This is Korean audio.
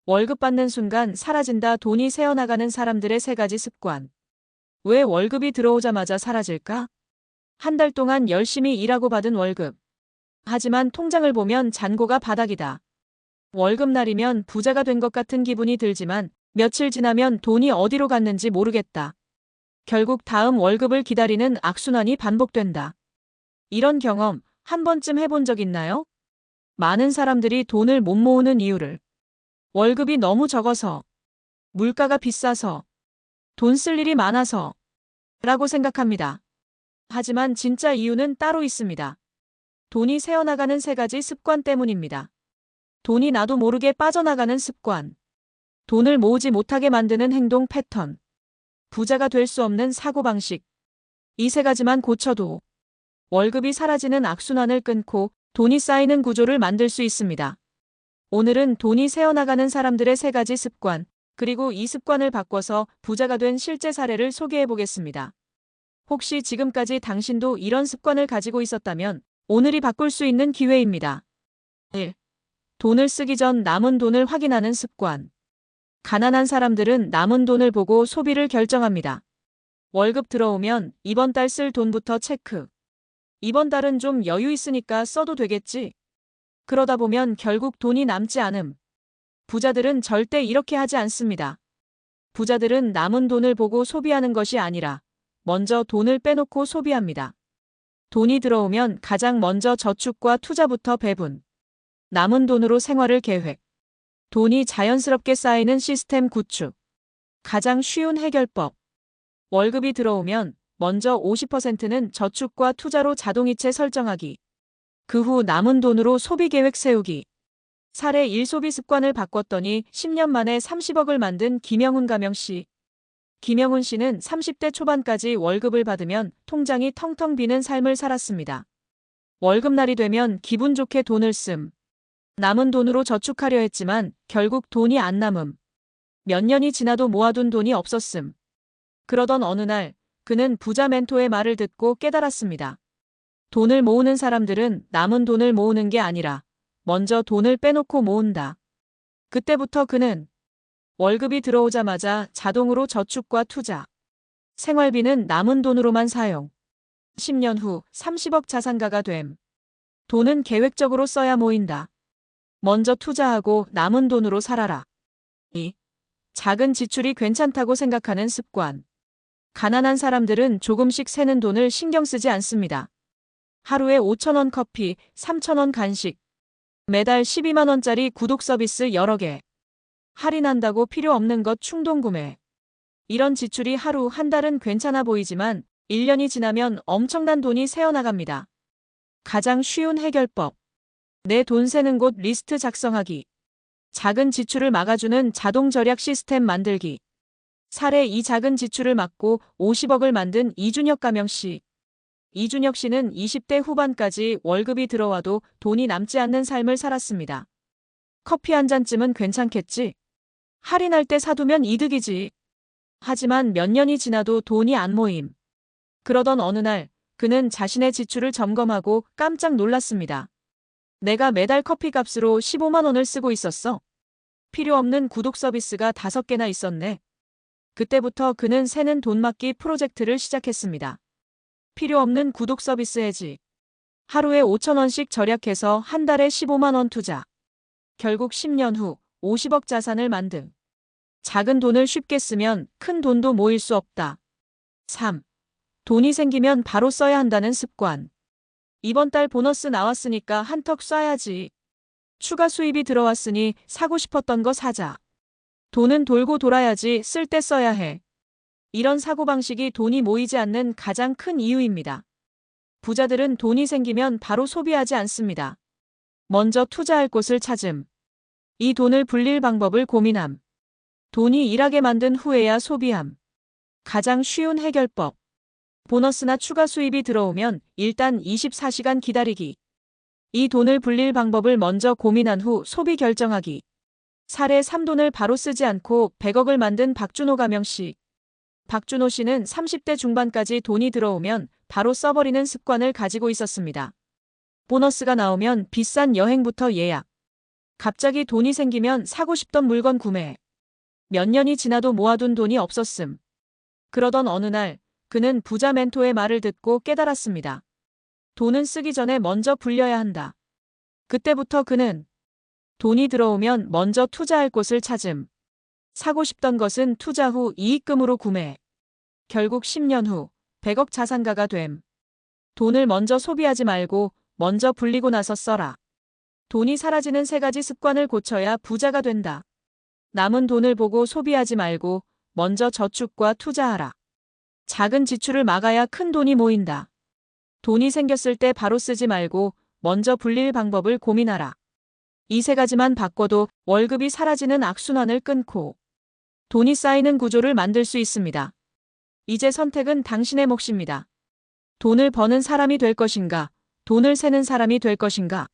월급 받는 순간 사라진다. 돈이 새어나가는 사람들의 세 가지 습관. 왜 월급이 들어오자마자 사라질까? 한 달 동안 열심히 일하고 받은 월급. 하지만 통장을 보면 잔고가 바닥이다. 월급날이면 부자가 된 것 같은 기분이 들지만 며칠 지나면 돈이 어디로 갔는지 모르겠다. 결국 다음 월급을 기다리는 악순환이 반복된다. 이런 경험 한 번쯤 해본 적 있나요? 많은 사람들이 돈을 못 모으는 이유를 월급이 너무 적어서, 물가가 비싸서, 돈 쓸 일이 많아서 라고 생각합니다. 하지만 진짜 이유는 따로 있습니다. 돈이 새어나가는 세 가지 습관 때문입니다. 돈이 나도 모르게 빠져나가는 습관, 돈을 모으지 못하게 만드는 행동 패턴, 부자가 될 수 없는 사고방식. 이 세 가지만 고쳐도 월급이 사라지는 악순환을 끊고 돈이 쌓이는 구조를 만들 수 있습니다. 오늘은 돈이 새어나가는 사람들의 세 가지 습관, 그리고 이 습관을 바꿔서 부자가 된 실제 사례를 소개해 보겠습니다. 혹시 지금까지 당신도 이런 습관을 가지고 있었다면 오늘이 바꿀 수 있는 기회입니다. 1. 돈을 쓰기 전 남은 돈을 확인하는 습관. 가난한 사람들은 남은 돈을 보고 소비를 결정합니다. 월급 들어오면 이번 달 쓸 돈부터 체크. 이번 달은 좀 여유 있으니까 써도 되겠지. 그러다 보면 결국 돈이 남지 않음. 부자들은 절대 이렇게 하지 않습니다. 부자들은 남은 돈을 보고 소비하는 것이 아니라 먼저 돈을 빼놓고 소비합니다. 돈이 들어오면 가장 먼저 저축과 투자부터 배분. 남은 돈으로 생활을 계획. 돈이 자연스럽게 쌓이는 시스템 구축. 가장 쉬운 해결법. 월급이 들어오면 먼저 50%는 저축과 투자로 자동이체 설정하기. 그 후 남은 돈으로 소비 계획 세우기. 사례 1. 소비 습관을 바꿨더니 10년 만에 30억을 만든 김영훈 가명씨. 김영훈 씨는 30대 초반까지 월급을 받으면 통장이 텅텅 비는 삶을 살았습니다. 월급날이 되면 기분 좋게 돈을 씀. 남은 돈으로 저축하려 했지만 결국 돈이 안 남음. 몇 년이 지나도 모아둔 돈이 없었음. 그러던 어느 날 그는 부자 멘토의 말을 듣고 깨달았습니다. 돈을 모으는 사람들은 남은 돈을 모으는 게 아니라 먼저 돈을 빼놓고 모은다. 그때부터 그는 월급이 들어오자마자 자동으로 저축과 투자, 생활비는 남은 돈으로만 사용. 10년 후 30억 자산가가 됨. 돈은 계획적으로 써야 모인다. 먼저 투자하고 남은 돈으로 살아라. 2. 작은 지출이 괜찮다고 생각하는 습관. 가난한 사람들은 조금씩 새는 돈을 신경 쓰지 않습니다. 하루에 5,000원 커피, 3,000원 간식, 매달 12만 원짜리 구독 서비스 여러 개. 할인한다고 필요 없는 것 충동 구매. 이런 지출이 하루 한 달은 괜찮아 보이지만 1년이 지나면 엄청난 돈이 새어나갑니다. 가장 쉬운 해결법. 내 돈 새는 곳 리스트 작성하기. 작은 지출을 막아주는 자동 절약 시스템 만들기. 사례 2. 작은 지출을 막고 50억을 만든 이준혁 가명씨. 이준혁 씨는 20대 후반까지 월급이 들어와도 돈이 남지 않는 삶을 살았습니다. 커피 한 잔쯤은 괜찮겠지? 할인할 때 사두면 이득이지. 하지만 몇 년이 지나도 돈이 안 모임. 그러던 어느 날 그는 자신의 지출을 점검하고 깜짝 놀랐습니다. 내가 매달 커피 값으로 15만 원을 쓰고 있었어. 필요 없는 구독 서비스가 5개나 있었네. 그때부터 그는 새는 돈 막기 프로젝트를 시작했습니다. 필요 없는 구독 서비스 해지. 하루에 5,000원씩 절약해서 한 달에 15만 원 투자. 결국 10년 후 50억 자산을 만듦. 작은 돈을 쉽게 쓰면 큰 돈도 모일 수 없다. 3. 돈이 생기면 바로 써야 한다는 습관. 이번 달 보너스 나왔으니까 한턱 쏴야지. 추가 수입이 들어왔으니 사고 싶었던 거 사자. 돈은 돌고 돌아야지 쓸 때 써야 해. 이런 사고방식이 돈이 모이지 않는 가장 큰 이유입니다. 부자들은 돈이 생기면 바로 소비하지 않습니다. 먼저 투자할 곳을 찾음. 이 돈을 불릴 방법을 고민함. 돈이 일하게 만든 후에야 소비함. 가장 쉬운 해결법. 보너스나 추가 수입이 들어오면 일단 24시간 기다리기. 이 돈을 불릴 방법을 먼저 고민한 후 소비 결정하기. 사례 3. 돈을 바로 쓰지 않고 100억을 만든 박준호 가명씨. 박준호 씨는 30대 중반까지 돈이 들어오면 바로 써버리는 습관을 가지고 있었습니다. 보너스가 나오면 비싼 여행부터 예약. 갑자기 돈이 생기면 사고 싶던 물건 구매. 몇 년이 지나도 모아둔 돈이 없었음. 그러던 어느 날 그는 부자 멘토의 말을 듣고 깨달았습니다. 돈은 쓰기 전에 먼저 불려야 한다. 그때부터 그는 돈이 들어오면 먼저 투자할 곳을 찾음. 사고 싶던 것은 투자 후 이익금으로 구매. 결국 10년 후 100억 자산가가 됨. 돈을 먼저 소비하지 말고 먼저 불리고 나서 써라. 돈이 사라지는 3가지 습관을 고쳐야 부자가 된다. 남은 돈을 보고 소비하지 말고 먼저 저축과 투자하라. 작은 지출을 막아야 큰 돈이 모인다. 돈이 생겼을 때 바로 쓰지 말고 먼저 불릴 방법을 고민하라. 이 3가지만 바꿔도 월급이 사라지는 악순환을 끊고 돈이 쌓이는 구조를 만들 수 있습니다. 이제 선택은 당신의 몫입니다. 돈을 버는 사람이 될 것인가, 돈을 세는 사람이 될 것인가.